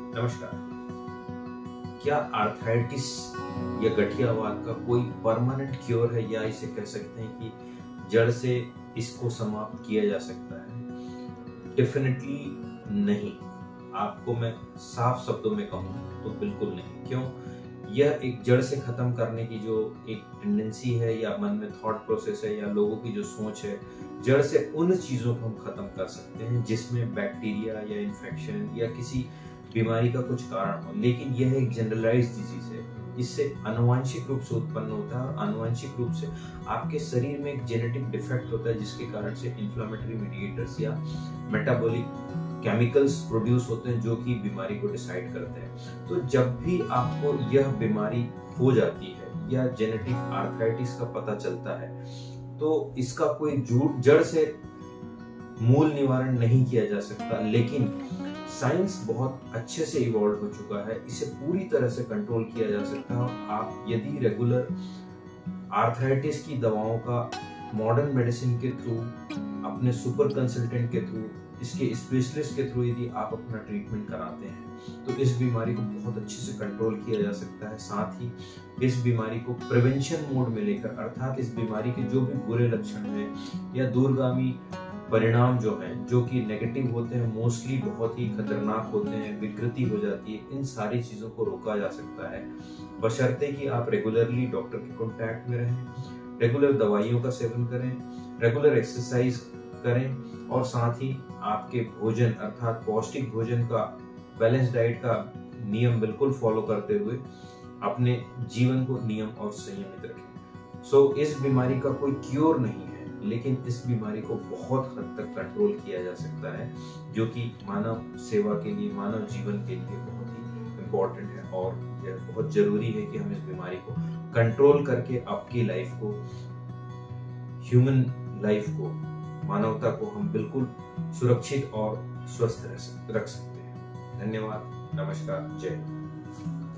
नमस्कार। क्या आर्थराइटिस या गठियावाद का कोई परमानेंट क्योर है, या इसे कह सकते हैं कि जड़ से इसको समाप्त किया जा सकता है? डेफिनेटली नहीं। आपको मैं साफ शब्दों में कहूँ तो बिल्कुल नहीं। क्यों? यह एक जड़ से खत्म करने की जो एक टेंडेंसी है, या मन में थॉट प्रोसेस है, या लोगों की जो सोच है, जड़ से उन चीजों को हम खत्म कर सकते हैं जिसमें बैक्टीरिया या इन्फेक्शन या किसी बीमारी का कुछ कारण हो। लेकिन यह एक जनरलाइज्ड डिजीज है। इससे आनुवंशिक रूप से उत्पन्न होता है, और आनुवंशिक रूप से आपके शरीर में एक जेनेटिक डिफेक्ट होता है जिसके कारण से इन्फ्लेमेटरी मीडिएटर्स या मेटाबॉलिक केमिकल्स प्रोड्यूस होते हैं जो कि बीमारी को डिसाइड करते हैं। तो जब भी आपको यह बीमारी हो जाती है या जेनेटिक आर्थराइटिस का पता चलता है, तो इसका कोई जड़ से मूल निवारण नहीं किया जा सकता। लेकिन साइंस बहुत अच्छे से इवॉल्व हो चुका है, इसे पूरी तरह से कंट्रोल किया जा सकता है। और आप यदि रेगुलर आर्थराइटिस की दवाओं का मॉडर्न मेडिसिन के थ्रू, अपने सुपर कंसल्टेंट के थ्रू, इसके स्पेशलिस्ट के थ्रू यदि आप अपना ट्रीटमेंट कराते हैं, तो इस बीमारी को बहुत अच्छे से कंट्रोल किया जा सकता है। साथ ही इस बीमारी को प्रिवेंशन मोड में लेकर, अर्थात इस बीमारी के जो भी बुरे लक्षण हैं या दूरगामी परिणाम जो हैं, जो कि नेगेटिव होते हैं, मोस्टली बहुत ही खतरनाक होते हैं, विकृति हो जाती है, इन सारी चीजों को रोका जा सकता है, बशर्ते कि आप रेगुलरली डॉक्टर के कांटेक्ट में रहें, रेगुलर दवाइयों का सेवन करें, रेगुलर एक्सरसाइज करें, और साथ ही आपके भोजन अर्थात पौष्टिक भोजन का, बैलेंस डाइट का नियम बिल्कुल फॉलो करते हुए अपने जीवन को नियम और संयमित रखें। इस बीमारी का कोई क्योर नहीं है, लेकिन इस बीमारी को बहुत हद तक कंट्रोल किया जा सकता है, जो कि मानव सेवा के लिए, मानव जीवन के लिए बहुत ही इम्पोर्टेंट है। और यह बहुत जरूरी है कि हम इस बीमारी को कंट्रोल करके आपकी लाइफ को, ह्यूमन लाइफ को, मानवता को हम बिल्कुल सुरक्षित और स्वस्थ रख सकते हैं। धन्यवाद। नमस्कार। जय हिंद।